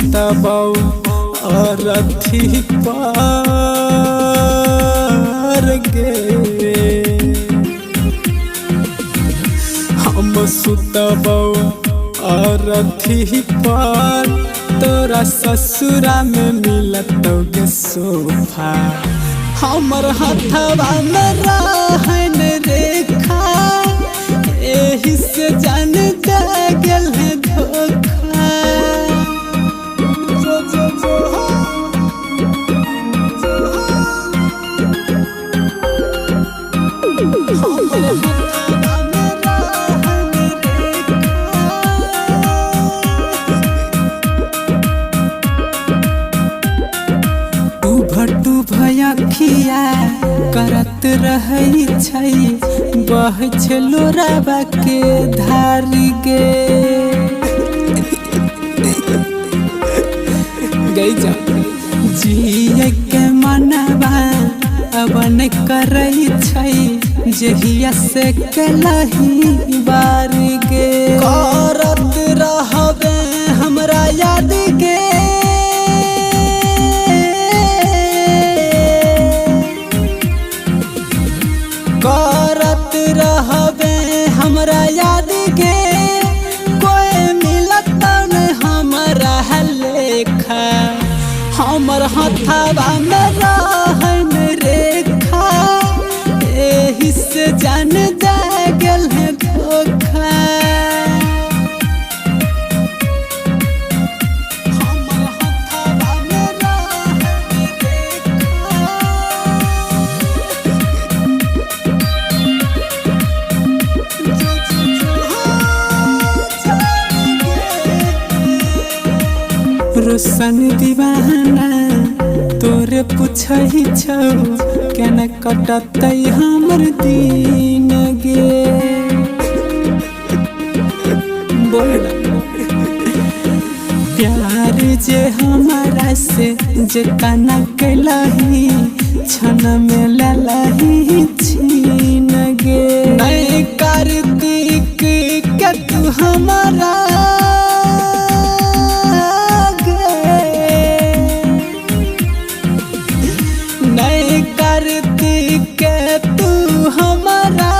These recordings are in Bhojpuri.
सुतबौ अरथी पार गे हम सुतबौ अरथी पार तोरा ससुरा में मिलतौगे सोफा हमर हथवा में रहन रेखा एही से जान दे गेल है धोखा भट्टू भयखिया करत रहै छै बह लोराबा के धारी गे गई जा जिए के मनवा अब न करै छै जहिया से कलही बारी गे करत रहबे हमरा याद गे करत रहबे हमरा याद के कोई मिलत न हमरा लेखा हमर हथवा में रहन रेखा एही से जान दे गेल है धोखा हमर हथवा में रहन रोशन दीवाना तोरे पूछही छौ केना कटतै हमर दिन गे बोल प्यार जे हमारा से जेतना कैलही क्षण में ललही छीन गे नहीं कार्तिक के तू हमारा के तू हमारा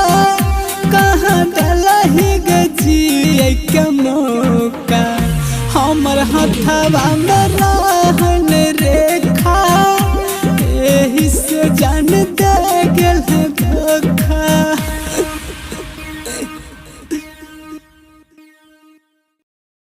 कहाँ डलही गजिए के मौका हमर हथवा में